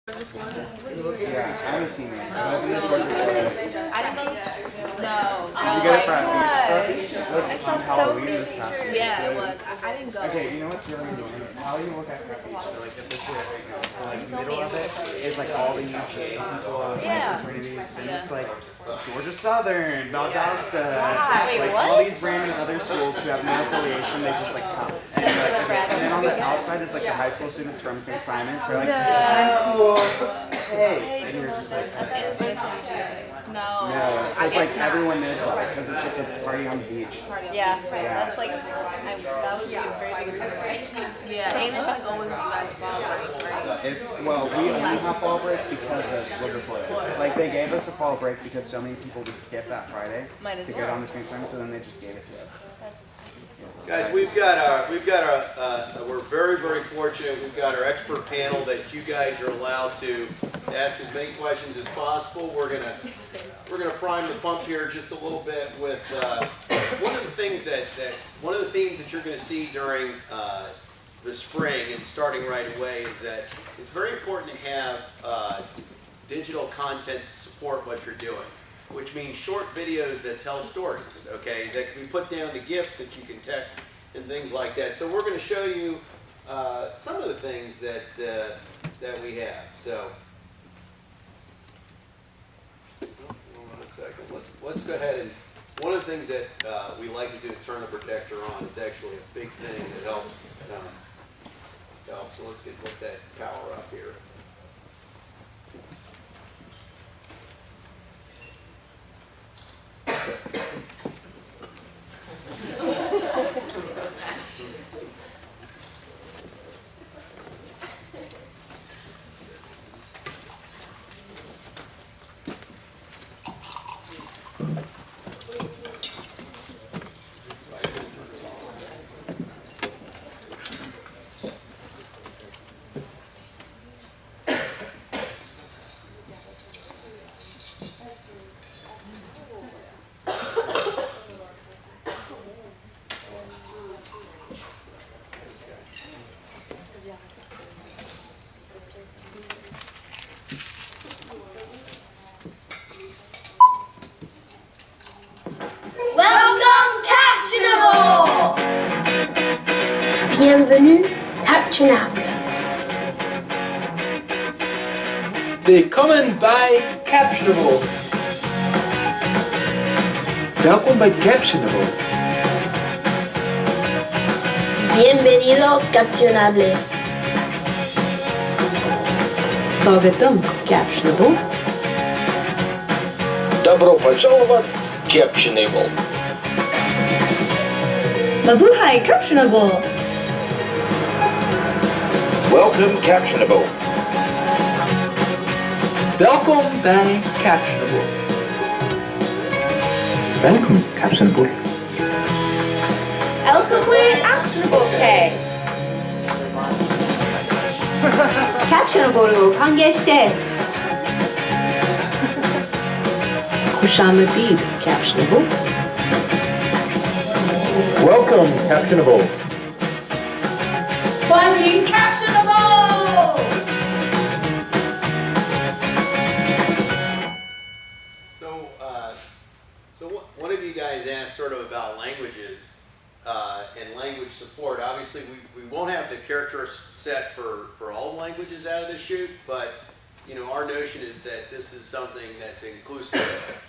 Yeah, I haven't seen it. I didn't go. No. Did you get it from I That's saw on so Halloween many this past pictures. year. Yeah, it was. I didn't go. Okay, you know what's really annoying? How you look at that beach, so like if this is like the middle of it is like all the UGA people on Yeah. fraternities, then it's like Georgia Southern, Valdosta, Wait, like what? all these random other schools who have no affiliation, they just like come. And, and then on the outside is like the high school students from St. Simon's who are like, I'm cool. Hey. And you're just like, I thought it was just UGA. No. no, it's like everyone knows about it because it's just a party on the beach. Yeah, right. That's like, that was a very big reason, right? Yeah, and it's like always you guys fall right? Well, we only have fall break because of Wilbur Floyd. Like they gave us a fall break because so many people would skip that Friday Might as to well. get on the same time, so then they just gave it to us. Guys, we're very, very fortunate. We've got our expert panel that you guys are allowed to ask as many questions as possible. We're gonna prime the pump here just a little bit with one of the things one of the themes that you're going to see during the spring and starting right away is that it's very important to have digital content to support what you're doing, which means short videos that tell stories, okay, that can be put down to GIFs that you can text and things like that. So we're going to show you some of the things that that we have. So, hold on a second. Let's go ahead and one of the things that we like to do is turn the projector on. It's actually a big thing that helps. So let's get that power up here. Welcome, Captionable! Bienvenue, Captionable. Willkommen bei Captionable. Welkom bij Captionable. Bienvenido, Captionable. Swagatam Captionable. Добро пожаловать в Captionable. Mabuhay Captionable. Welcome Captionable. Welkom bij Captionable. Welkom Captionable. Welcome, Captionable. Captionable を歓迎して Khushamadid Captionable. Welcome Captionable. 欢迎 Captionable! So one of you guys asked sort of about languages and language support. Obviously, we won't have the character set for all the languages out of the chute, but you know, our notion is that this is something that's inclusive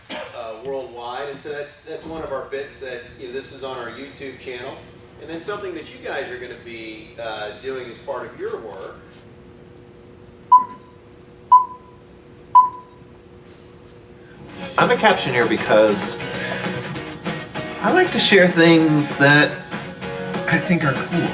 worldwide, and so that's one of our bits that, you know, this is on our YouTube channel, and then something that you guys are going to be doing as part of your work. I'm a captioneer because I like to share things that I think are cool.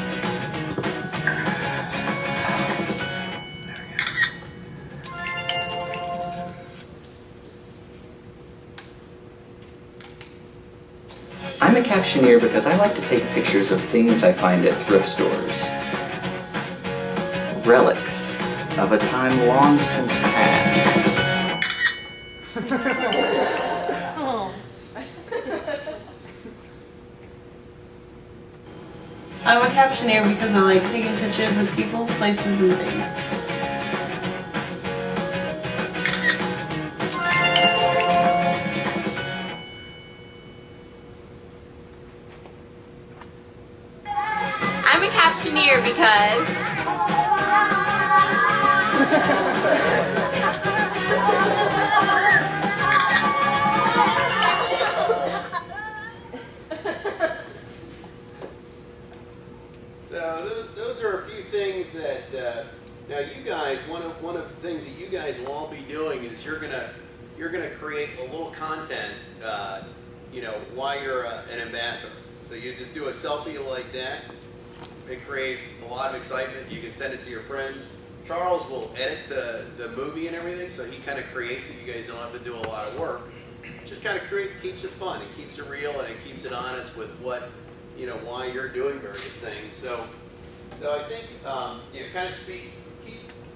I'm a captioneer because I like to take pictures of things I find at thrift stores. Relics of a time long since past. I'm a captioneer because I like taking pictures of people, places, and things. because So those are a few things that now you guys, one of the things that you guys will all be doing is you're gonna create a little content, while you're an ambassador. So you just do a selfie like that. It creates a lot of excitement. You can send it to your friends. Charles will edit the movie and everything, so he kind of creates it. You guys don't have to do a lot of work. Just kind of keeps it fun. It keeps it real and it keeps it honest with what, why you're doing various things. So I think kind of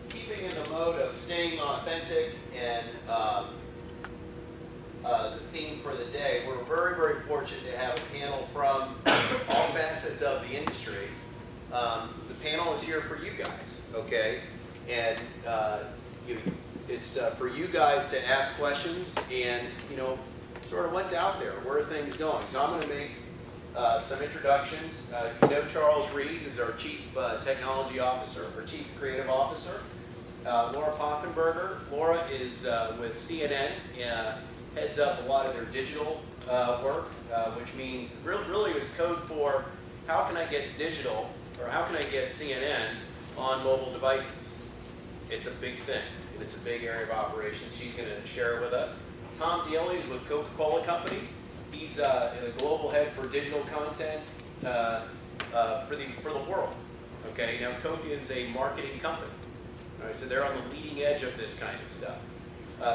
keeping in the mode of staying authentic and the theme for the day. We're very, very fortunate to have a panel from all facets of the industry. The panel is here for you guys, okay? And it's for you guys to ask questions and, sort of what's out there, where are things going. So I'm going to make some introductions. You know Charles Reed, who's our Chief Technology Officer, or Chief Creative Officer. Laura Poffenberger. Laura is with CNN, heads up a lot of their digital work, which means really is code for how can I get digital, or how can I get CNN on mobile devices. It's a big thing, and it's a big area of operation. She's going to share it with us. Tom Daly is with Coca-Cola Company. He's the global head for digital content for the world. Okay, now Coke is a marketing company. All right, so they're on the leading edge of this kind of stuff.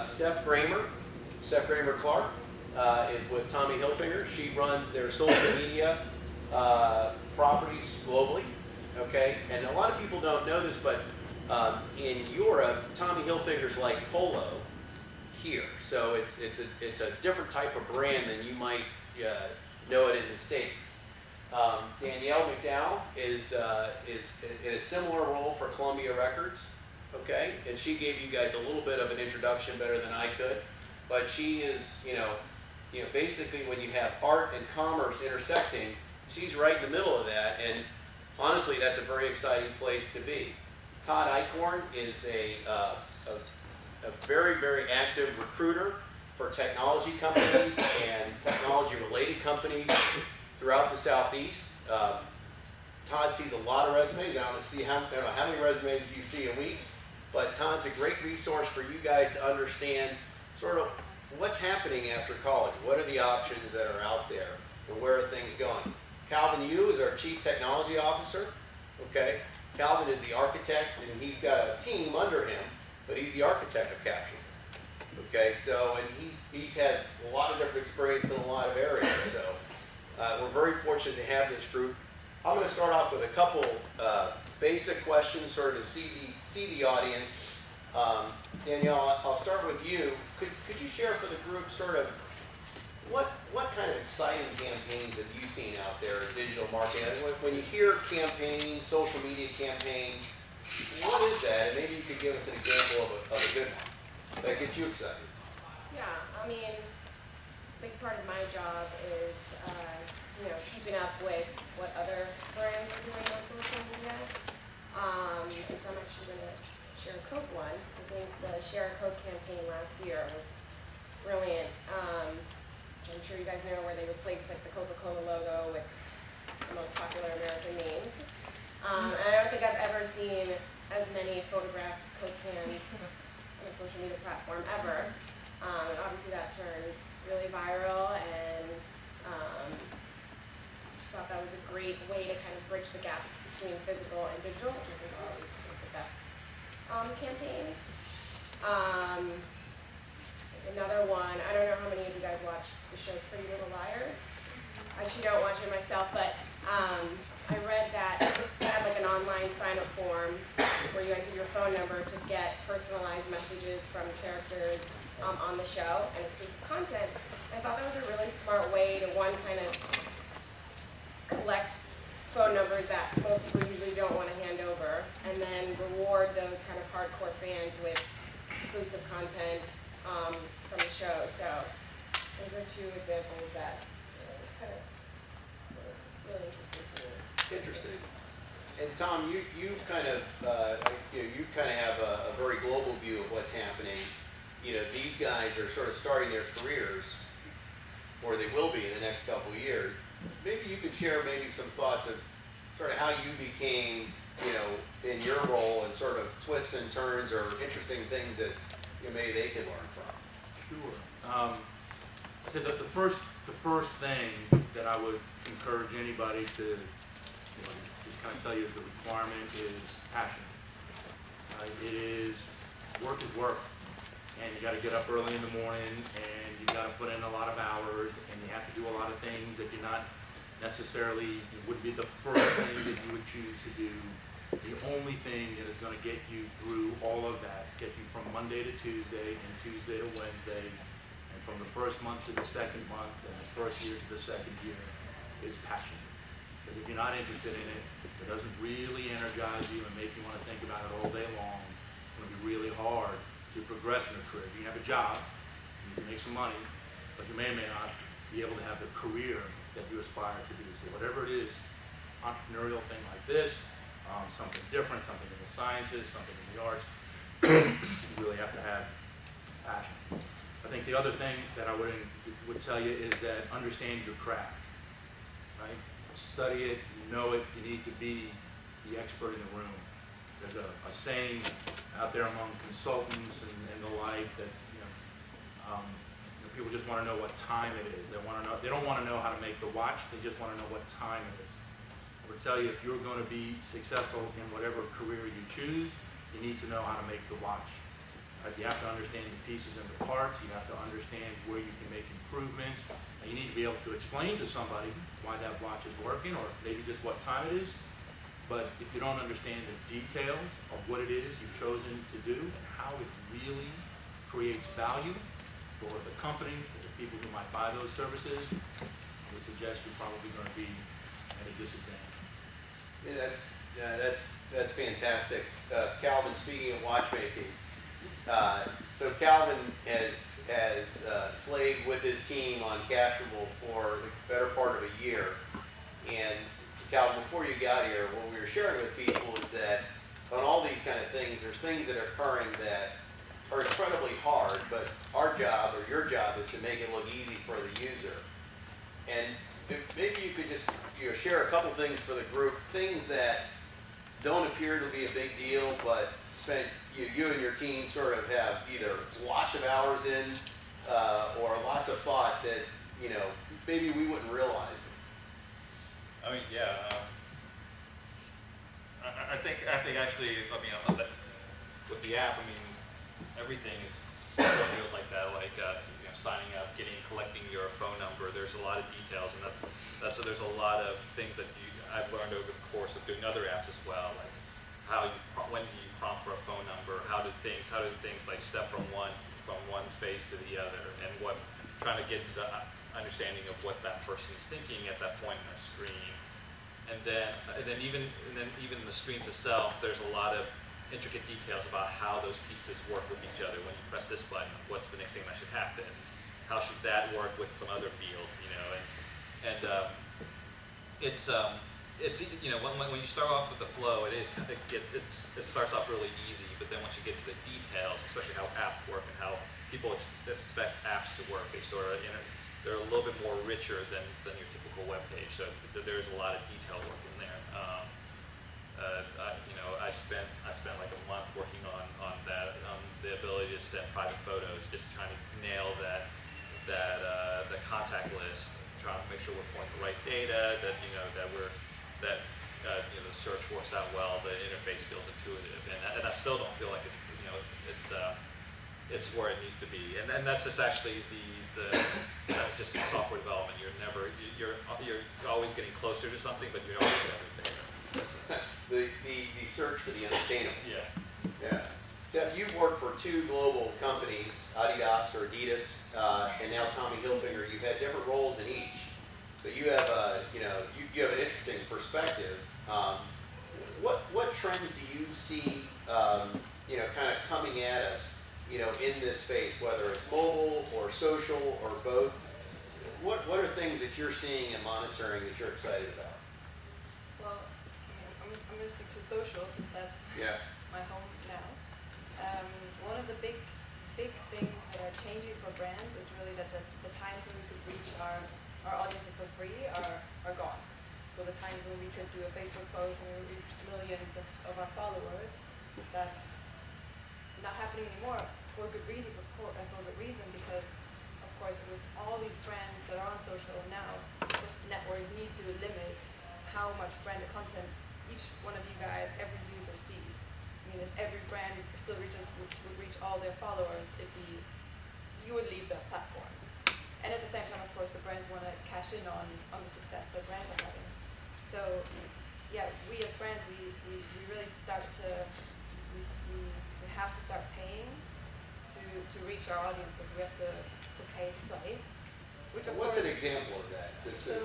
Steph Kramer Clark is with Tommy Hilfiger. She runs their social media properties globally. Okay, and a lot of people don't know this, but in Europe, Tommy Hilfiger's like Polo here. So it's a different type of brand than you might know it in the States. Danielle McDowell is in a similar role for Columbia Records. Okay, and she gave you guys a little bit of an introduction better than I could, but she is, basically when you have art and commerce intersecting, she's right in the middle of that, and honestly, that's a very exciting place to be. Todd Eichhorn is a very, very active recruiter for technology companies and technology-related companies throughout the Southeast. Todd sees a lot of resumes. I don't know how many resumes you see a week, but Todd's a great resource for you guys to understand sort of what's happening after college. What are the options that are out there, and where are things going? Calvin Yu is our Chief Technology Officer. Okay, Calvin is the architect, and he's got a team under him, but he's the architect of Caption. Okay, so and he's had a lot of different experience in a lot of areas. So we're very fortunate to have this group. I'm going to start off with a couple basic questions, sort of to see the audience. Danielle, I'll start with you. Could you share for the group sort of what kind of exciting campaigns have you seen out there in digital marketing? When you hear campaign, social media campaign, what is that? And maybe you could give us an example of a good one that gets you excited. Yeah, I mean, a big part of my job is, keeping up with what other brands are doing on social media. And so I'm actually going to share a Coke one. I think the Share a Coke campaign last year was brilliant. I'm sure you guys know where they replaced like the Coca-Cola logo with the most popular American names. And I don't think I've ever seen as many photographed Coke cans on a social media platform ever. And obviously that turned really viral, and just thought that was a great way to kind of bridge the gap between physical and digital, which I think are always one of the best campaigns. Another one, I don't know how many of you guys watch the show Pretty Little Liars. I actually don't watch it myself, but I read that they had like an online sign-up form where you enter your phone number to get personalized messages from characters on the show and exclusive content. I thought that was a really smart way to, one, kind of collect phone numbers that most people usually don't want to hand over, and then reward those kind of hardcore fans with exclusive content from the show. So those are two examples that kind of were really interesting to me. Interesting. And Tom, you kind of have a very global view of what's happening. You know, these guys are sort of starting their careers, or they will be in the next couple of years. Maybe you could share maybe some thoughts of sort of how you became, you know, in your role, and sort of twists and turns or interesting things that maybe they can learn from. Sure. I said that the first thing that I would encourage anybody to, just kind of tell you is the requirement is passion. It is work, and you got to get up early in the morning, and you got to put in a lot of hours, and you have to do a lot of things that you're not necessarily would be the first thing that you would choose to do. The only thing that is going to get you through all of that, get you from Monday to Tuesday and Tuesday to Wednesday, and from the first month to the second month and the first year to the second year, is passion. Because if you're not interested in it, it doesn't really energize you and make you want to think about it all day long. It's going to be really hard to progress in a career. You have a job, you can make some money, but you may or may not be able to have the career that you aspire to do. So whatever it is, entrepreneurial thing like this, something different, something in the sciences, something in the arts, you really have to have passion. I think the other thing that I would tell you is that understand your craft, right? Study it, you know it, you need to be the expert in the room. There's a saying out there among consultants and the like that, people just want to know what time it is. They don't want to know how to make the watch, they just want to know what time it is. I would tell you, if you're going to be successful in whatever career you choose, you need to know how to make the watch. You have to understand the pieces and the parts. You have to understand where you can make improvements. You need to be able to explain to somebody why that watch is working, or maybe just what time it is. But if you don't understand the details of what it is you've chosen to do and how it really creates value for the company, for the people who might buy those services, I would suggest you're probably going to be at a disadvantage. Yeah, that's fantastic. Calvin, speaking of watchmaking, so Calvin has slaved with his team on Captionable for the better part of a year. And Calvin, before you got here, what we were sharing with people is that on all these kind of things, there's things that are occurring that are incredibly hard, but our job, or your job, is to make it look easy for the user. And maybe you could just share a couple things for the group, things that don't appear to be a big deal, but you and your team sort of have either lots of hours in or lots of thought that maybe we wouldn't realize. I mean, yeah. I think actually, with the app, everything is small deals like that, like signing up, collecting your phone number. There's a lot of details, and so there's a lot of things that I've learned over the course of doing other apps as well, like when do you prompt for a phone number? How do things like step from one's face to the other, and trying to get to the understanding of what that person is thinking at that point in the screen. And then even the screens itself, there's a lot of intricate details about how those pieces work with each other. When you press this button, what's the next thing that should happen? How should that work with some other fields? When you start off with the flow, it starts off really easy, but then once you get to the details, especially how apps work and how people expect apps to work, they're a little bit more richer than your typical web page. So there's a lot of detail work in there. I spent like a month working on that, on the ability to set private photos, just trying to nail the contact list, trying to make sure we're pulling the right data, that the search works out well, the interface feels intuitive, and I still don't feel like it's where it needs to be. And that's just actually that's just software development. You're always getting closer to something, but you're always never there. The search for the unattainable. Yeah. Steph, you've worked for two global companies, Adidas or Adidas, and now Tommy Hilfiger. You've had different roles in each, so you have you have an interesting perspective. What trends do you see kind of coming at us in this space, whether it's mobile or social or both? What are things that you're seeing and monitoring that you're excited about? Well, I'm I'm going to speak to social since that's my home now. One of the big things that are changing for brands is really that the times when we could reach our audiences for free are gone. So the times when we could do a Facebook post and we reach millions of our followers, that's not happening anymore for good reasons, of course, because of course with all these brands that are on social now, networks need to limit how much branded content each one of you guys, every user sees. I mean, if every brand still would reach all their followers, you would leave that platform. And at the same time, of course, the brands want to cash in on the success that brands are having. So, yeah, we as brands, we really start to, we have to start paying to reach our audiences. We have to pay to play. Which of What's course, an example of that? So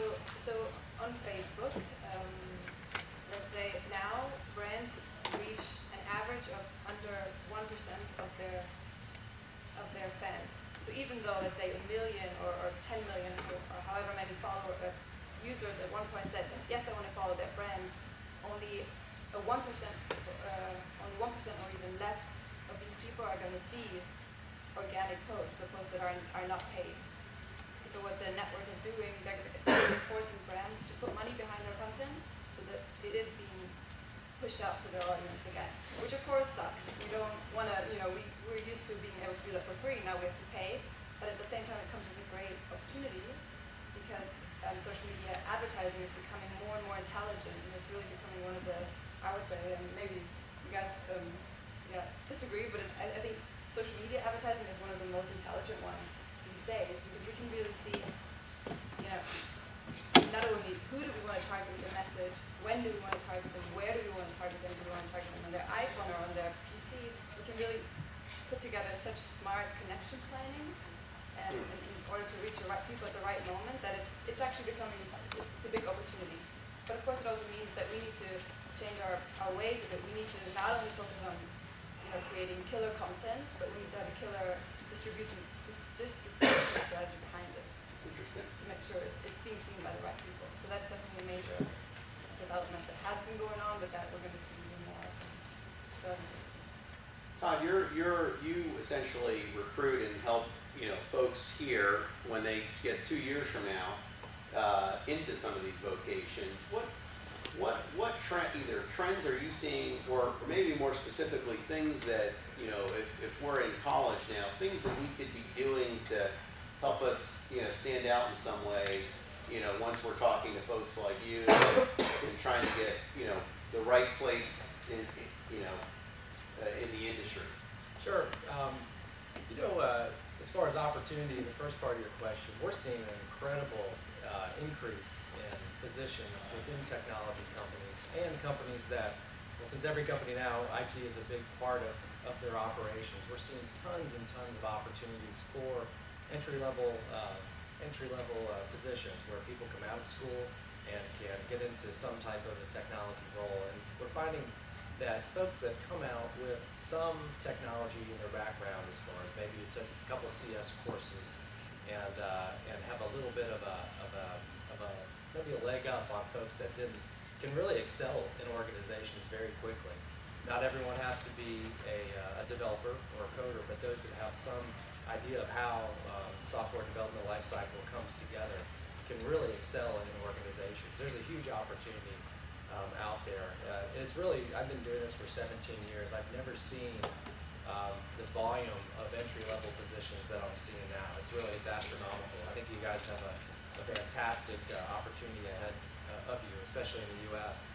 on Facebook, let's say now brands reach an average of under 1% of their fans. So even though, let's say, 1 million or 10 million or however many users at one point said, yes, I want to follow that brand, only 1% or even less of these people are going to see organic posts, or posts that are not paid. So what the networks are doing, they're forcing brands to put money behind their content so that it is being pushed out to their audience again, which of course sucks. We don't want to, we're used to being able to do that for free, now we have to pay, but at the same time it comes with a great opportunity because social media advertising is becoming more and more intelligent, and it's really becoming one of the, I would say, and maybe you guys disagree, but I think social media advertising is one of the most intelligent ones these days because we can really see, not only who do we want to target with the message, when do we want to target them, where do we want to target them, do we want to target them on their iPhone or on their PC. We can really put together such smart connection planning and in order to reach the right people at the right moment that it's actually becoming, it's a big opportunity. But of course it also means that we need to change our ways of it. We need to not only focus on creating killer content, but we need to have a killer distribution strategy behind it. Interesting. To make sure it's being seen by the right people. So that's definitely a major development that has been going on, but that we're going to see even more. Todd, you essentially recruit and help folks here when they get 2 years from now into some of these vocations. What either trends are you seeing, or maybe more specifically things that if we're in college now, things that we could be doing to help us stand out in some way, once we're talking to folks like you and trying to get the right place in the industry. Sure. As far as opportunity, the first part of your question, we're seeing an incredible increase in positions within technology companies and companies that, well, since every company now, IT is a big part of their operations, we're seeing tons and tons of opportunities for entry-level positions where people come out of school and can get into some type of a technology role. And we're finding that folks that come out with some technology in their background, as far as maybe you took a couple CS courses and have a little bit of maybe a leg up on folks that can really excel in organizations very quickly. Not everyone has to be a developer or a coder, but those that have some idea of how software development lifecycle comes together can really excel in organizations. There's a huge opportunity out there. It's really, I've been doing this for 17 years. I've never seen the volume of entry-level positions that I'm seeing now. It's astronomical. I think you guys have a fantastic opportunity ahead of you, especially in the U.S.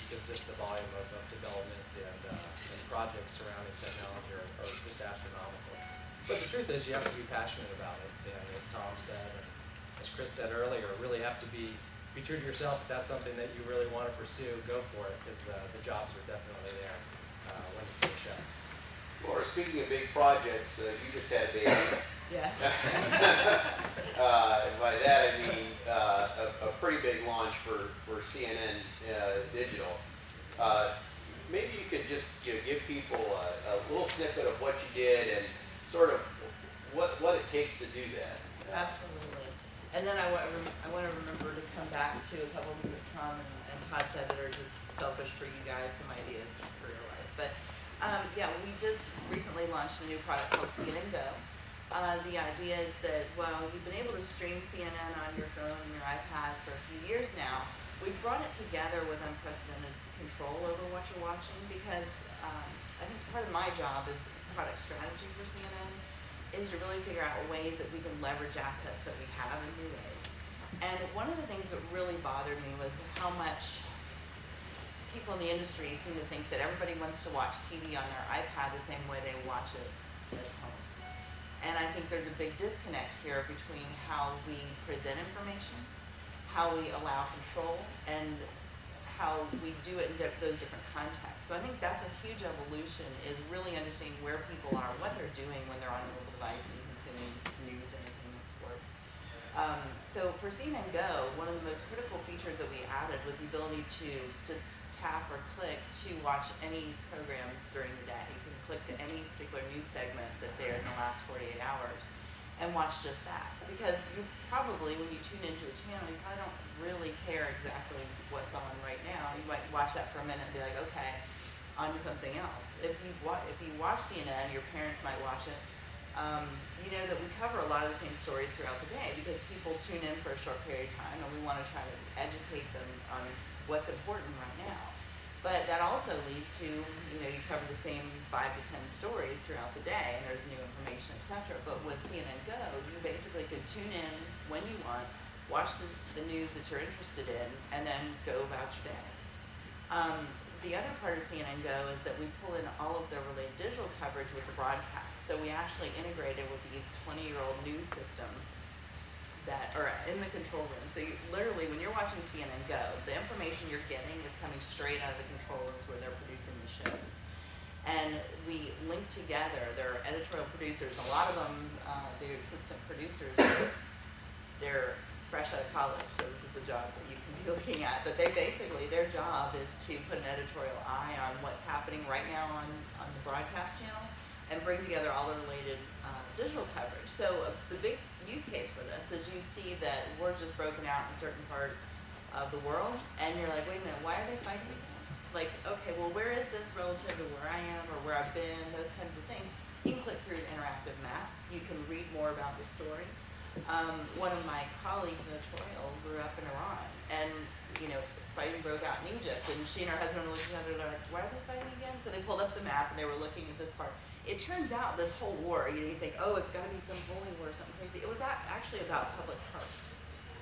Because just the volume of development and projects surrounding technology are just astronomical. But the truth is, you have to be passionate about it. And as Tom said, and as Chris said earlier, really have to be true to yourself. If that's something that you really want to pursue, go for it, because the jobs are definitely there when you finish up. Laura, speaking of big projects, you just had a baby. Yes. By that I mean a pretty big launch for CNN Digital. Maybe you could just give people a little snippet of what you did and sort of what it takes to do that. Absolutely. And then I want to remember to come back to a couple of things that Tom and Todd said that are just selfish recently launched a new product called CNN Go. The idea is that while you've been able to stream CNN on your phone and your iPad for a few years now, we've brought it together with unprecedented control over what you're watching because I think part of my job as product strategy for CNN is to really figure out ways that we can leverage assets that we have in new ways. And one of the things that really bothered me was how much people in the industry seem to think that everybody wants to watch TV on their iPad the same way they watch it at home. And I think there's a big disconnect here between how we present information, how we allow control, and how we do it in those different contexts. So I think that's a huge evolution, is really understanding where people are, what they're doing when they're on a mobile device and consuming news, entertainment, sports. So for CNN Go, one of the most critical features that we added was the ability to just tap or click to watch any program during the day. You can click to any particular news segment that's aired in the last 48 hours and watch just that. Because you probably, when you tune into a channel, you probably don't really care exactly what's on right now. You might watch that for a minute and be like, okay, on to something else. If you watch CNN, your parents might watch it. You know that we cover a lot of the same stories throughout the day because people tune in for a short period of time and we want to try to educate them on what's important right now. But that also leads to, you cover the same 5 to 10 stories throughout the day and there's new information, etc. But with CNN Go, you basically can tune in when you want, watch the news that you're interested in, and then go about your day. The other part of CNN Go is that we pull in all of the related digital coverage with the broadcast. So we actually integrated with these 20-year-old news systems that are in the control room. So you, literally, when you're watching CNN Go, the information you're getting is coming straight out of the control rooms where they're producing the shows. And we link together, there are editorial producers, a lot of them, the assistant producers, they're fresh out of college, so this is a job that you can be looking at. But they basically, their job is to put an editorial eye on what's happening right now on the broadcast channel and bring together all the related digital coverage. So the big use case for this is you see that we're just broken out in a certain part of the world, and you're like, wait a minute, why are they fighting again? Like, okay, well, where is this relative to where I am or where I've been, those kinds of things. You can click through interactive maps. You can read more about the story. One of my colleagues in editorial grew up in Iran, and, fighting broke out in Egypt, and she and her husband were looking at it, like, why are they fighting again? So they pulled up the map, and they were looking at this part. It turns out this whole war, you think, oh, it's got to be some holy war or something crazy. It was actually about public parks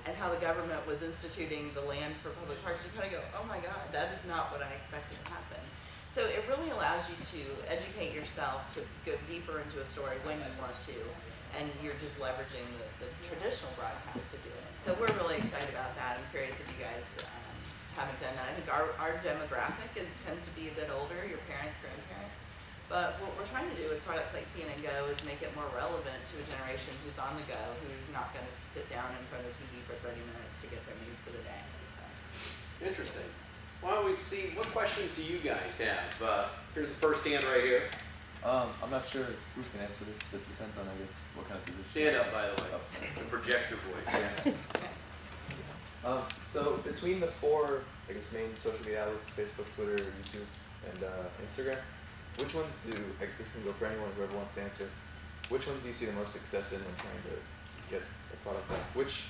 and how the government was instituting the land for public parks. You kind of go, oh my God, that is not what I expected to happen. So it really allows you to educate yourself, to go deeper into a story when you want to, and you're just leveraging the traditional broadcast to do it. So we're really excited about that. I'm curious if you guys haven't done that. I think our demographic tends to be a bit older, your parents, grandparents. But what we're trying to do with products like CNN Go is make it more relevant to a generation who's on the go, who's not going to sit down in front of the TV for 30 minutes to get their news for the day. So. Interesting. Why don't we see, what questions do you guys have? Here's the first hand right here. I'm not sure who can answer this, but it depends on, I guess, what kind of position. Stand up, by the way, to project your voice. So between the 4, I guess, main social media outlets, Facebook, Twitter, YouTube, and Instagram, which ones this can go for anyone, whoever wants to answer, which ones do you see the most success in trying to get a product out? Which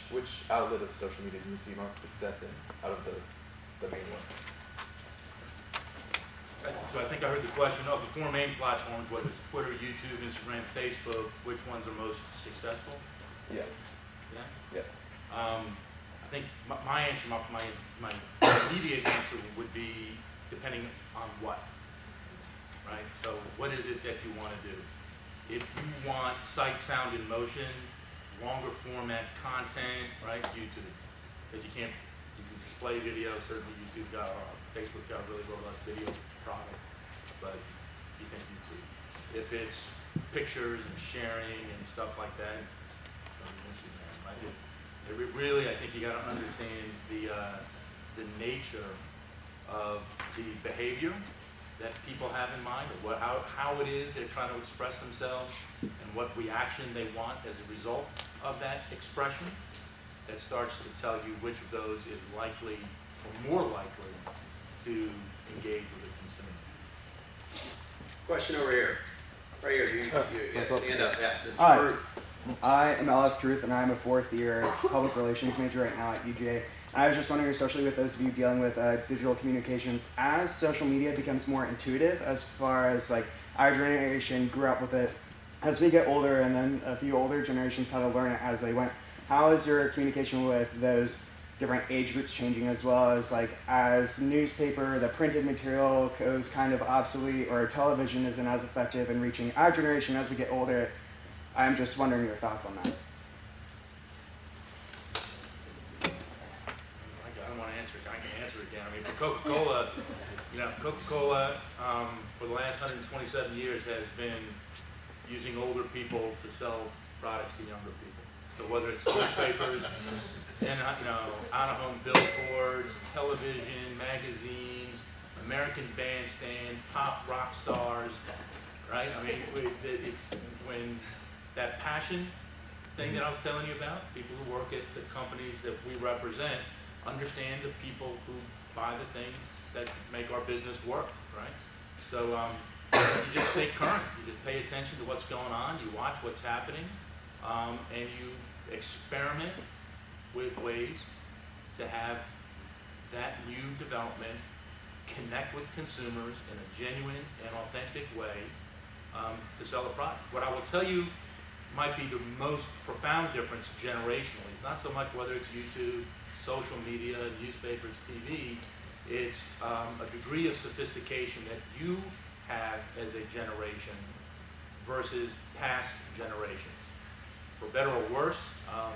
outlet of social media do you see most success in out of the main one? So I think I heard the question of the 4 main platforms, whether it's Twitter, YouTube, Instagram, Facebook, which ones are most successful? Yeah. Yeah? I think my answer, my immediate answer would be depending on what, right? So what is it that you want to do? If you want sight, sound, and motion, longer format content, right, YouTube. Because you can display video, certainly YouTube got, Facebook got a really robust video product, but you think YouTube. If it's pictures and sharing and stuff like that, Instagram, right? Really, I think you got to understand the nature of the behavior that people have in mind, or how it is they're trying to express themselves, and what reaction they want as a result of that expression. That starts to tell you which of those is likely or more likely to engage with the consumer. Question over here. Right here, yeah, what's up? stand up, yeah, Mr. Hi. Ruth. I am Alex Truth, and I'm a fourth year public relations major right now at UGA. I was just wondering, especially with those of you dealing with digital communications, as social media becomes more intuitive, as far as like our generation grew up with it, as we get older, and then a few older generations had to learn it as they went. How is your communication with those different age groups changing, as well as like as newspaper, the printed material goes kind of obsolete, or television isn't as effective in reaching our generation as we get older? I'm just wondering your thoughts on that. I don't want to answer it. I can answer it again. I mean, for Coca-Cola, Coca-Cola for the last 127 years has been using older people to sell products to younger people. So whether it's newspapers, and out-of-home billboards, television, magazines, American Bandstand, pop rock stars, right? I mean, when that passion thing that I was telling you about, people who work at the companies that we represent understand the people who buy the things that make our business work, right? So you just stay current. You just pay attention to what's going on. You watch what's happening, and you experiment with ways to have that new development connect with consumers in a genuine and authentic way to sell a product. What I will tell you might be the most profound difference generationally. It's not so much whether it's YouTube, social media, newspapers, TV. It's a degree of sophistication that you have as a generation versus past generations. For better or worse,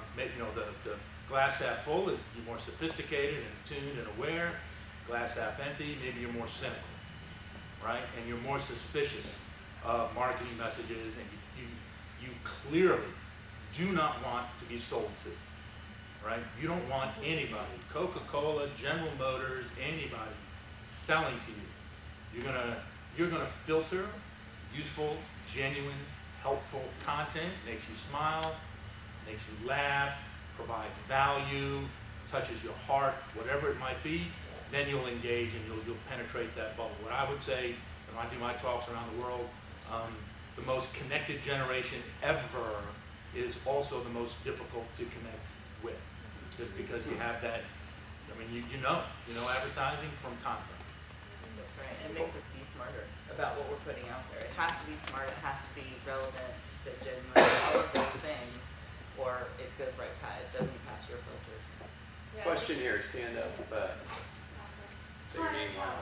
the glass half full is you're more sophisticated and tuned and aware. Glass half empty, maybe you're more cynical, right? And you're more suspicious of marketing messages, and you clearly do not want to be sold to, right? You don't want anybody, Coca-Cola, General Motors, anybody selling to you. You're gonna filter useful, genuine, helpful content, makes you smile, makes you laugh, provides value, touches your heart, whatever it might be. Then you'll engage and you'll penetrate that bubble. What I would say when I do my talks around the world, the most connected generation ever is also the most difficult to connect with, just because you have that. I mean, you know advertising from content. That's right. It makes us be smarter about what we're putting out there. It has to be smart. It has to be relevant, genuine, all of those things, or it goes right past. It doesn't pass your filters. Question here, stand up. Say your name loud.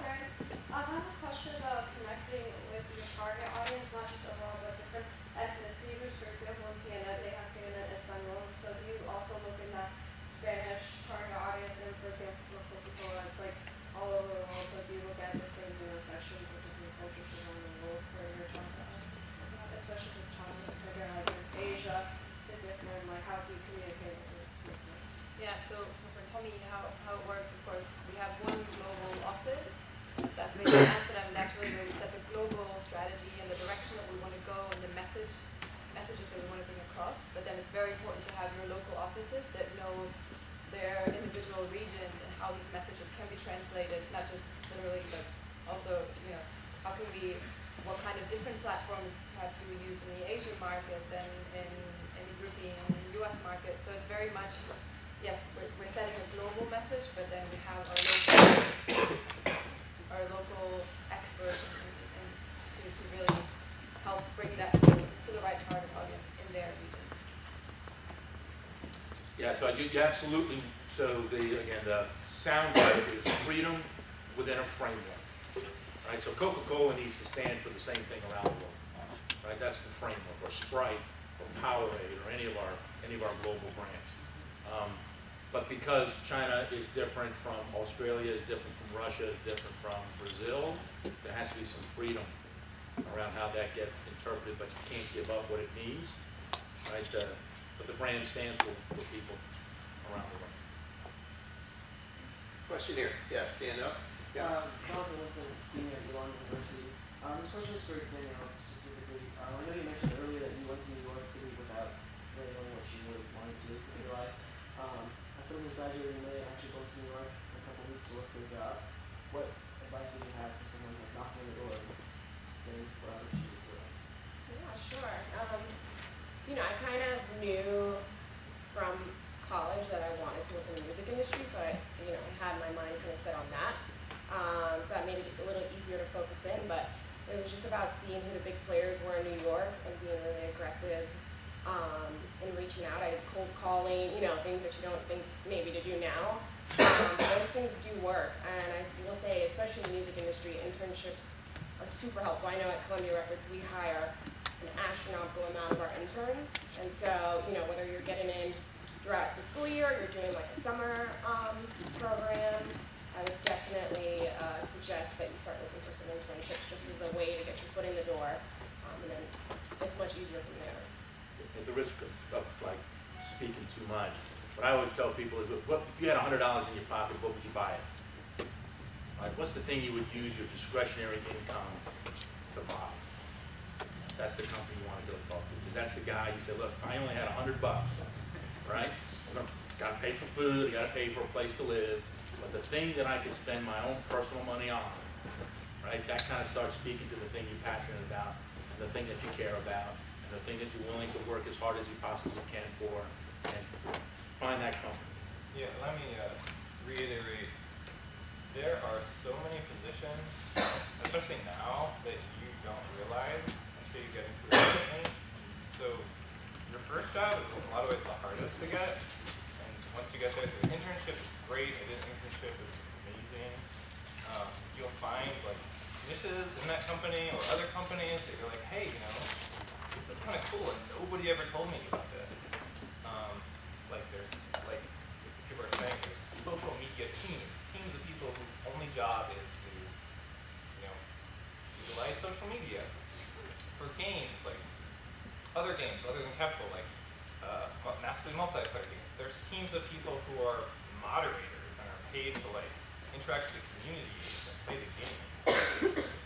I have a question about connecting with your target audience, not just overall, but different ethnicity groups. For example, in CNN, they have CNN Espanol. So do you also look in that Spanish target audience? And for example, for Coca-Cola, it's like all over the world. So do you look at different sections of different cultures around the world for your target audience? Especially with China, figuring out like there's Asia, the different, like how do you communicate with those people? Yeah, so for Tommy, how it works, of course, we have one global office that's based in Amsterdam, and that's really where we set the global strategy and the direction that we want to go and the messages that we want to bring across. But then it's very important to have your local offices that know their individual regions and how these messages can be translated, not just literally, but also, what kind of different platforms perhaps do we use in the Asian market than in the European and US market. So it's very much, yes, we're setting a global message, but then we have our local experts to really help bring that to the right target audience in their regions. Yeah, so you absolutely, the sound bite is freedom within a framework, right? So Coca-Cola needs to stand for the same thing around the world, right? That's the framework, or Sprite, or Powerade, or any of our global brands. But because China is different from Australia, is different from Russia, is different from Brazil, there has to be some freedom around how that gets interpreted, but you can't give up what it means, right? But the brand stands for people around the world. Question here. Yeah, stand up. Yeah. Jonathan Wilson, senior at Elon University. This question is for Danielle specifically. I know you mentioned earlier that you went to New York City without really knowing what you really wanted to do in your life. As someone who's graduating in May and actually going to New York for a couple of weeks to look for a job, what advice would you have for someone who's knocking on the door and saying what other she is doing? you know, I kind of knew from college that I wanted to work in the music industry, so I, you know, I had my mind kind of set on that. So that made it a little easier to focus in, but it was just about seeing who the big players were in New York and being really aggressive in reaching out. I did cold calling, you know, things that you don't think maybe to do now. But those things do work, and I will say, especially in the music industry, internships are super helpful. I know at Columbia Records we hire an astronomical amount of our interns, and so, you know, whether you're getting in throughout the school year, or you're doing like a summer program, I would definitely suggest that you start looking for some internships just as a way to get your foot in the door, and then it's much easier from there. At the risk of like speaking too much, what I always tell people is, what if you had $100 in your pocket, what would you buy it? Like, what's the thing you would use your discretionary income to buy? That's the company you want to go talk to. Because that's the guy you say, look, I only had $100, right? Got to pay for food, got to pay for a place to live. But the thing that I could spend my own personal money on, right? That kind of starts speaking to the thing you're passionate about, and the thing that you care about, and the thing that you're willing to work as hard as you possibly can for, and find that company. Yeah, let me reiterate. There are so many positions, especially now, that you don't realize until you get into the company. So your first job is in a lot of ways the hardest to get. And once you get there, the internship is great. I did an internship, it's amazing. You'll find like niches in that company or other companies that you're like, hey, you know, this is kind of cool and nobody ever told me about this. Like there's, like people are saying, there's social media teams of people whose only job is to, you know, utilize social media for games, like other games other than Capsule, like massively multiplayer games. There's teams of people who are moderators and are paid to like interact with the community and play the games.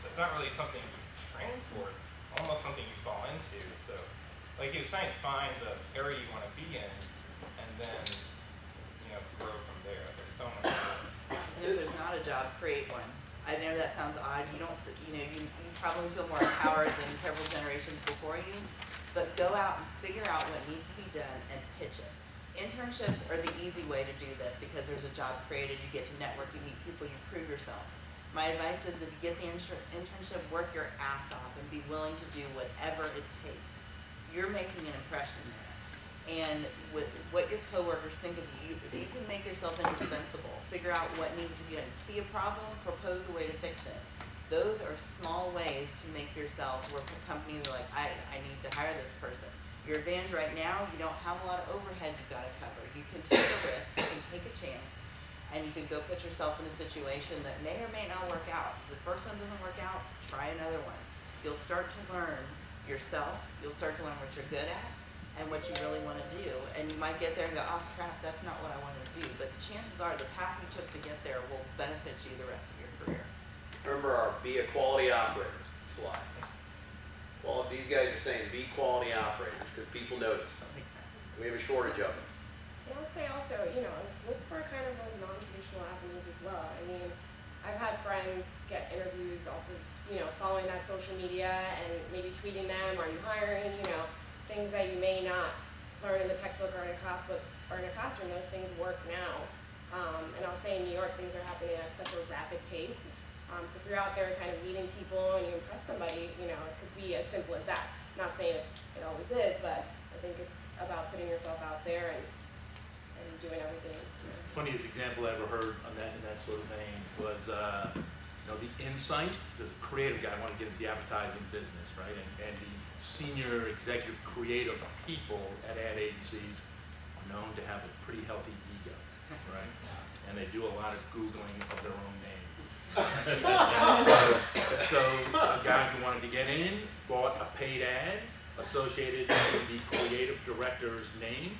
That's not really something you train for. It's almost something you fall into. So, like you were saying, find the area you want to be in, and then, you know, grow from there. There's so much. And if there's not a job, create one. I know that sounds odd. You don't, you know, you probably feel more empowered than several generations before you, but go out and figure out what needs to be done and pitch it. Internships are the easy way to do this because there's a job created, you get to network, you meet people, you prove yourself. My advice is if you get the internship, work your ass off and be willing to do whatever it takes. You're making an impression there. And with what your coworkers think of you, if you can make yourself indispensable, figure out what needs to be done, see a problem, propose a way to fix it. Those are small ways to make yourself where companies are like, I need to hire this person. Your advantage right now, you don't have a lot of overhead you've got to cover. You can take a risk, you can take a chance, and you can go put yourself in a situation that may or may not work out. If the first one doesn't work out, try another one. You'll start to learn yourself, you'll start to learn what you're good at, and what you really want to do. And you might get there and go, oh crap, that's not what I want to do. But the chances are the path you took to get there will benefit you the rest of your career. Remember our be a quality operator slide. Well, these guys are saying be quality operators because people notice. We have a shortage of them. And I'll say also, you know, look for kind of those non-traditional avenues as well. I mean, I've had friends get interviews off of, you know, following that social media and maybe tweeting them, are you hiring, you know, things that you may not learn in the textbook or in a classroom, those things work now. And I'll say in New York, things are happening at such a rapid pace. So if you're out there kind of meeting people and you impress somebody, you know, it could be as simple as that. Not saying it always is, but I think it's about putting yourself out there and doing everything. You know. Funniest example I ever heard on that in that sort of vein was, you know, the Insight. There's a creative guy wanted to get into the advertising business, right? And the senior executive creative people at ad agencies are known to have a pretty healthy ego, right? And they do a lot of Googling of their own name. So a guy who wanted to get in bought a paid ad associated with the creative director's name.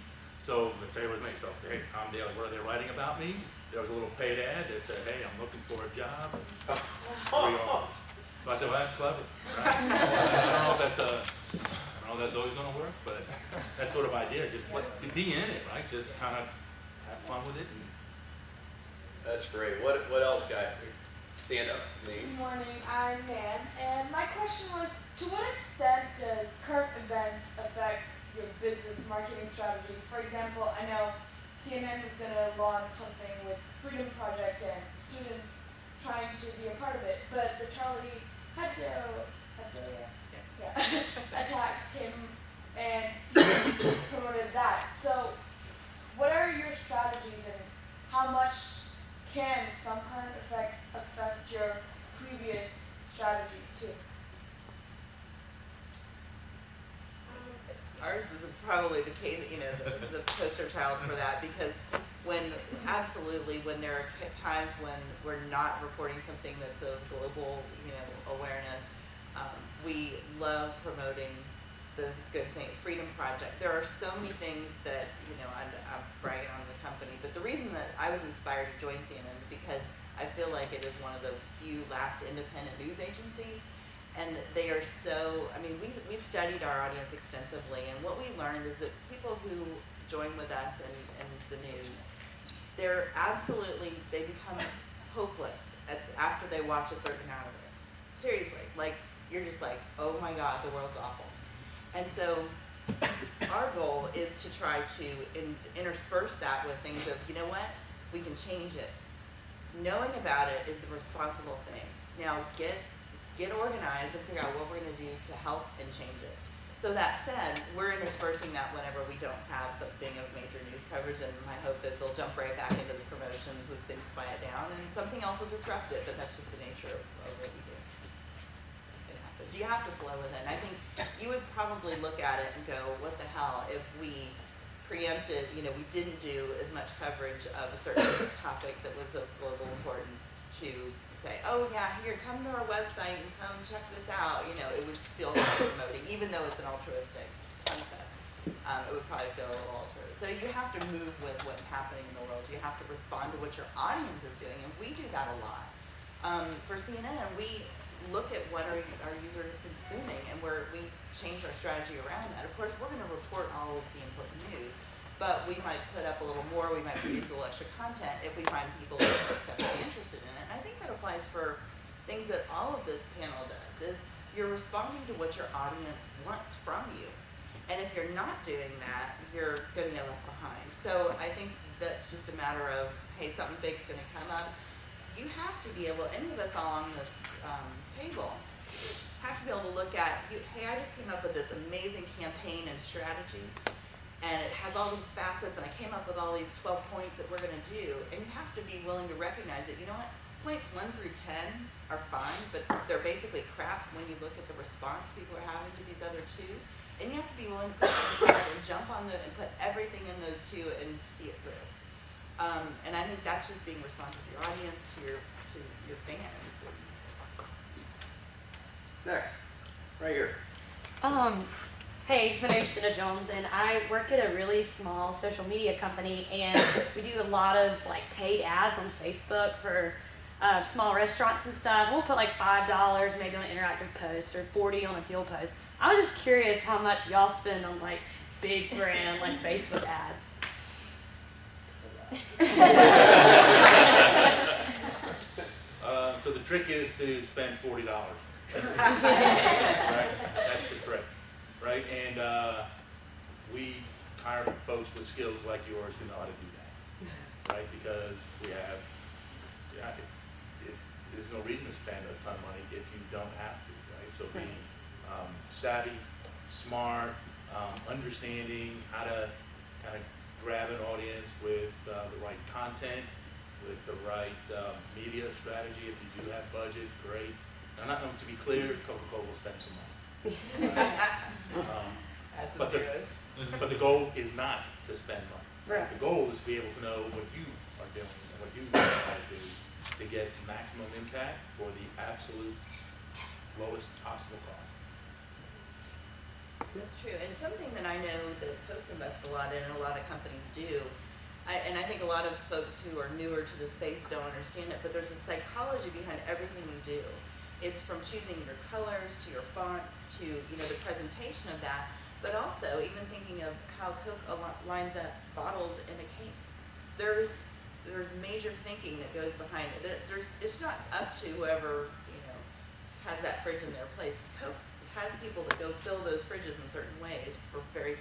So let's say it was me. So, hey, Tom Daly, what are they writing about me? There was a little paid ad that said, hey, I'm looking for a job. So I said, well, that's clever. Right? I don't know if that's always going to work, but that sort of idea, just to be in it, right? Just kind of have fun with it. That's great. What else, guy? Stand up. Good morning, I'm Nan, and my question was, to what extent does current events affect your business marketing strategies. For example, I know CNN was going to launch something with Freedom Project and students trying to be a part of it, but the Charlie Hebdo attacks came and CNN promoted that. So what are your strategies and how much can some kind of effects affect your previous strategies too? Ours is probably the case, you know, the poster child for that, because when there are times when we're not reporting something that's of global, you know, awareness, we love promoting those good things. Freedom Project. There are so many things that, you know, I'm bragging on the company, but the reason that I was inspired to join CNN is because I feel like it is one of the few last independent news agencies. And they are so, I mean, we studied our audience extensively, and what we learned is that people who join with us and the news, they become hopeless after they watch a certain hour. Seriously, like, you're just like, oh my God, the world's awful. And so our goal is to try to intersperse that with things of, you know what, we can change it. Knowing about it is the responsible thing. Now get organized and figure out what we're going to do to help and change it. So that said, we're interspersing that whenever we don't have something of major news coverage, and my hope is they'll jump right back into the promotions as things quiet down, and something else will disrupt it, but that's just the nature of what we do. It happens. You have to flow with it. And I think you would probably look at it and go, what the hell if we preempted, you know, we didn't do as much coverage of a certain topic that was of global importance to say, oh yeah, here, come to our website and come check this out. You know, it would feel like promoting, even though it's an altruistic concept. It would probably feel a little altruistic. So you have to move with what's happening in the world. You have to respond to what your audience is doing, and we do that a lot. For CNN, we look at what our users are consuming, and we change our strategy around that. Of course, we're going to report all of the important news, but we might put up a little more, we might produce a little extra content if we find people that are exceptionally interested in it. And I think that applies for things that all of this panel does, is you're responding to what your audience wants from you. And if you're not doing that, you're going to get left behind. So I think that's just a matter of, hey, something big's going to come up. You have to be able, any of us all on this table, have to be able to look at, hey, I just came up with this amazing campaign and strategy, and it has all these facets, and I came up with all these 12 points that we're going to do, and you have to be willing to recognize that, you know what, points 1 through 10 are fine, but they're basically crap when you look at the response people are having to these other two, and you have to be willing to put them aside and jump on them and put everything in those two and see it through. And I think that's just being responsive to your audience, to your fans. Next, right here. Hey, my name's Jenna Jones, and I work at a really small social media company, and we do a lot of like paid ads on Facebook for small restaurants and stuff. We'll put like $5 maybe on an interactive post or $40 on a deal post. I was just curious how much y'all spend on like big brand like Facebook ads. So the trick is to spend $40. Right? That's the trick, right? And we hire folks with skills like yours who know how to do that, right? Because we have, there's no reason to spend a ton of money if you don't have to, right? So being savvy, smart, understanding how to kind of grab an audience with the right content, with the right media strategy. If you do have budget, great. Now, not to be clear, Coca-Cola will spend some money. But the goal is not to spend money. Right. The goal is to be able to know what you are doing and what you know how to do to get maximum impact for the absolute lowest possible cost. That's true, and something that I know that folks invest a lot in, and a lot of companies do, and I think a lot of folks who are newer to the space don't understand it, but there's a psychology behind everything we do. It's from choosing your colors, to your fonts, to the presentation of that, but also even thinking of how Coke lines up bottles in a case. There's major thinking that goes behind it. It's not up to whoever has that fridge in their place. Coke has people that go fill those fridges in certain ways for very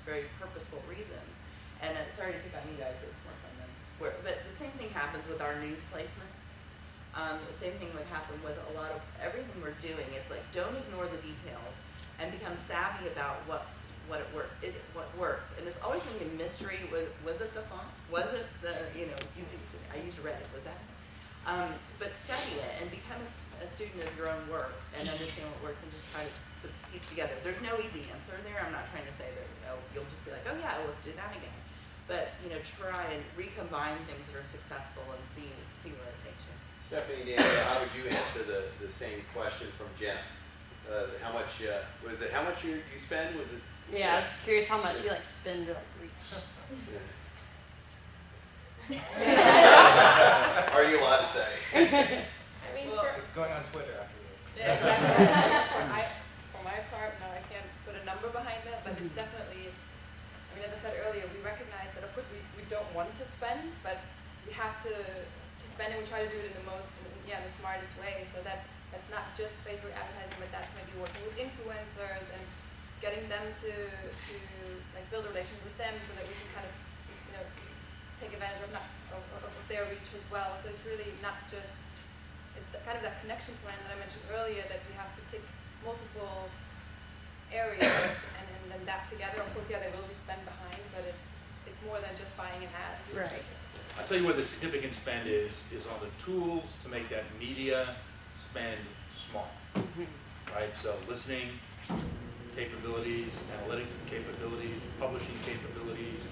very purposeful reasons. And sorry to pick on you guys, but it's more fun than but the same thing happens with our news placement. The same thing would happen with a lot of everything we're doing. It's like, don't ignore the details and become savvy about what it works. What works? And it's always going to be a mystery. Was it the font? Was it the I used red. Was that? But study it and become a student of your own work and understand what works and just try to put the piece together. There's no easy answer there. I'm not trying to say that you'll just be like, oh yeah, let's do that again. But try and recombine things that are successful and see where it takes you. Stephanie, Daniel, how would you answer the same question from Jenna? How much was it? How much you spend? Was it? Yeah, I was just curious how much you spend to reach. Are you allowed to say? I mean, it's going on Twitter after this. Yeah, exactly. For my part, no, I can't put a number behind that, but it's definitely, I mean, as I said earlier, we recognize that of course we don't want to spend, but we have to spend, and we try to do it in the the smartest way, so that's not just Facebook advertising, but that's maybe working with influencers and getting them to build a relationship with them so that we can kind of take advantage of their reach as well. So it's really not just, it's kind of that connection point that I mentioned earlier, that we have to tick multiple areas and then that together. Of course, there will be spend behind, but it's more than just buying an ad. Right. I'll tell you where the significant spend is on the tools to make that media spend small, right? So listening capabilities, analytic capabilities, publishing capabilities,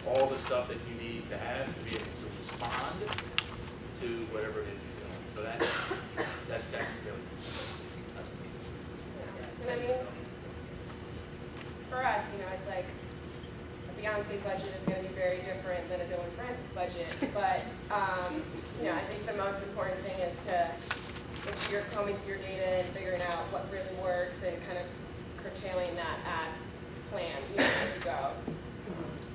all the stuff that you need to have to be able to respond to whatever it is you're doing. So that's really And I mean, for us, it's like a Beyonce budget is going to be very different than a Dylan Francis budget. But I think the most important thing is you're combing through your data and figuring out what really works and kind of curtailing that ad plan as you go.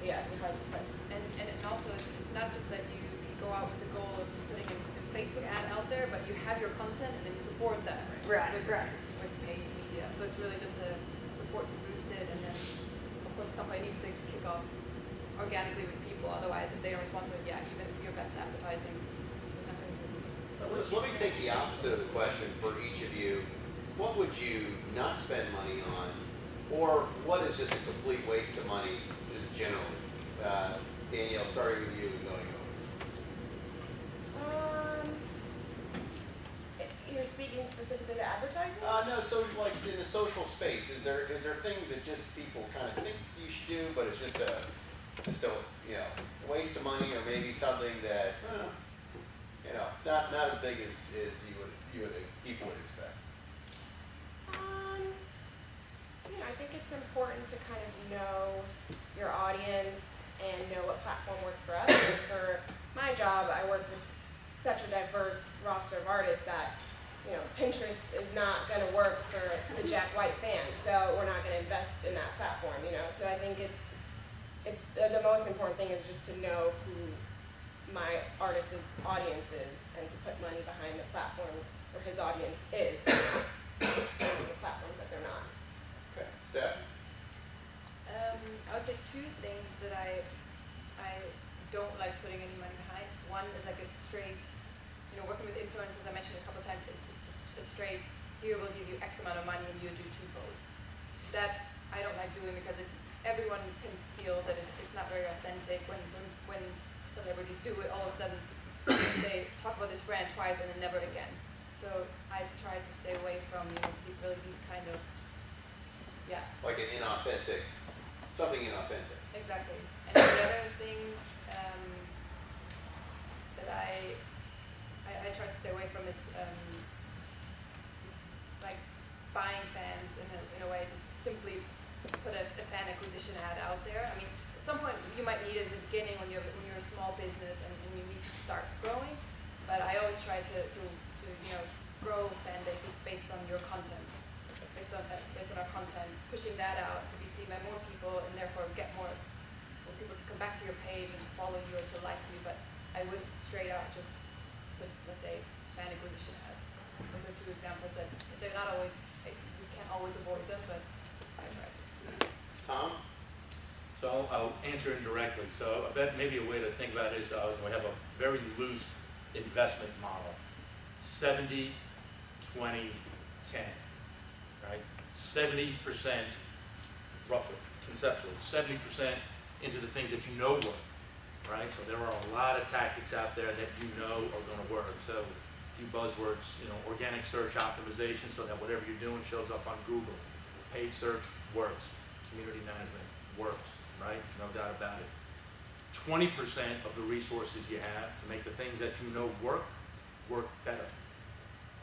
Yeah, it's hard to put. And also, it's not just that you go out with the goal of putting a Facebook ad out there, but you have your content and then you support that with paid media. So it's really just a support to boost it, and then of course somebody needs to kick off organically with people. Otherwise, if they don't respond to it, even your best advertising is not going to be. Let me take the opposite of the question for each of you. What would you not spend money on, or what is just a complete waste of money, just generally? Danielle, starting with you and going over. You're speaking specifically to advertising? No, so like in the social space, is there things that just people kind of think you should do, but it's just a waste of money, or maybe something that not as big as people would expect. I think it's important to kind of know your audience and know what platform works for us. And for my job, I work with such a diverse roster of artists that Pinterest is not going to work for the Jack White fan, so we're not going to invest in that platform. So I think it's the most important thing is just to know who my artist's audience is and to put money behind the platforms where his audience is, and the platforms that they're not. Okay, Steph? I would say two things that I don't like putting any money behind. One is like a straight, working with influencers, I mentioned a couple of times, it's a straight, here we'll give you X amount of money and you do 2 posts. That I don't like doing because everyone can feel that it's not very authentic when celebrities do it. All of a sudden they talk about this brand twice and then never again. So I try to stay away from really these kind of, like an inauthentic, something inauthentic. Exactly. And the other thing that I try to stay away from is like buying fans in a way to simply put a fan acquisition ad out there. I mean, at some point you might need it at the beginning when you're a small business and you need to start growing. But I always try to grow fan bases based on your content. Based on our content, pushing that out to be seen by more people and therefore get more people to come back to your page and follow you or to like you. But I wouldn't straight out just put, let's say, fan acquisition ads. Those are 2 examples that they're not always, we can't always avoid them, but I try to. Tom? So I'll answer indirectly. So I bet maybe a way to think about it is we have a very loose investment model. 70, 20, 10, right? 70%, roughly, conceptually, 70% into the things that you know work, right? So there are a lot of tactics out there that you know are going to work. So a few buzzwords, organic search optimization, so that whatever you're doing shows up on Google. Paid search works. Community management works, right? No doubt about it. 20% of the resources you have to make the things that you know work better,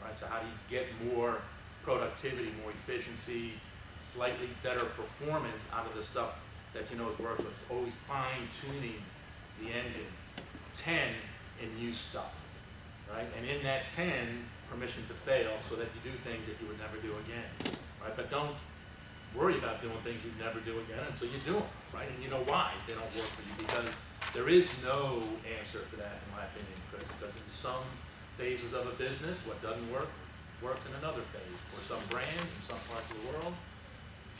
right? So how do you get more productivity, more efficiency, slightly better performance out of the stuff that you know is working? So it's always fine-tuning the engine. 10 in new stuff, right? And in that 10, permission to fail, so that you do things that you would never do again, right? But don't worry about doing things you'd never do again until you do them, right? And you know why they don't work for you, because there is no answer to that, in my opinion, Chris, because in some phases of a business, what doesn't work works in another phase. For some brands in some parts of the world,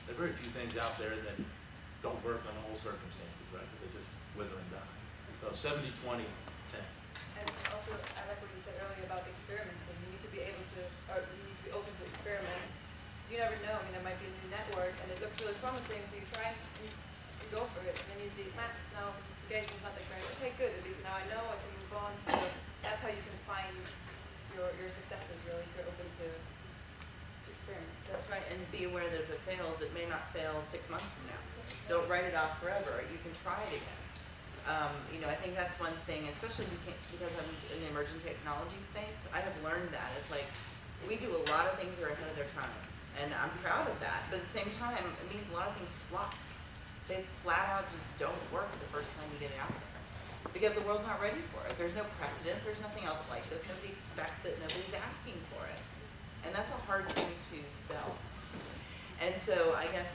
there are very few things out there that don't work under all circumstances, right? Because they just wither and die. So 70, 20, 10. And also, I like what you said earlier about experimenting. You need to be able to, or you need to be open to experiments. So you never know. I mean, there might be a new network, and it looks really promising, so you try and go for it. And then you see, no, engagement's not that great. Okay, good. At least now I know I can move on. So that's how you can find your successes, really, if you're open to experiments. That's right, and be aware that if it fails, it may not fail 6 months from now. Don't write it off forever. You can try it again. I think that's one thing, especially because I'm in the emerging technology space. I have learned that it's like we do a lot of things that are ahead of their time, and I'm proud of that. But at the same time, it means a lot of things flop. They flat out just don't work the first time you get it out there because the world's not ready for it. There's no precedent. There's nothing else like this. Nobody expects it. Nobody's asking for it, and that's a hard thing to sell. And so I guess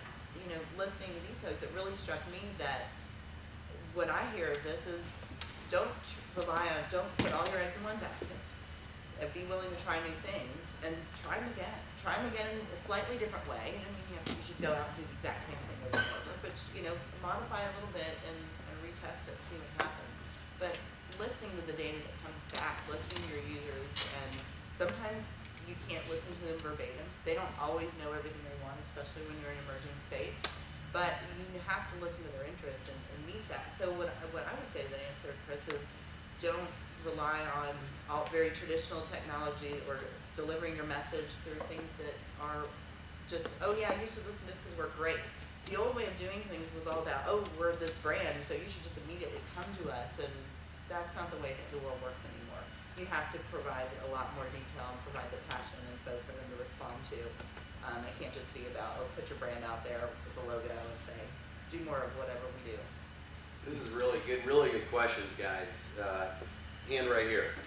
listening to these folks, it really struck me that what I hear of this is don't put all your eggs in one basket. Be willing to try new things and try them again. Try them again in a slightly different way. It doesn't mean you should go out and do the exact same thing over and over, but modify a little bit and retest it, see what happens. But listening to the data that comes back, listening to your users, and sometimes you can't listen to them verbatim. They don't always know everything they want, especially when you're in an emerging space. But you have to listen to their interests and meet that. So what I would say to that answer, Chris, is don't rely on all very traditional technology or delivering your message through things that are just, oh yeah, I used to listen to this because we're great. The old way of doing things was all about, oh, we're this brand, so you should just immediately come to us, and that's not the way that the world works anymore. You have to provide a lot more detail and provide the passion and info for them to respond to. It can't just be about, put your brand out there with the logo and say, do more of whatever we do. This is really good questions, guys. Hand right here.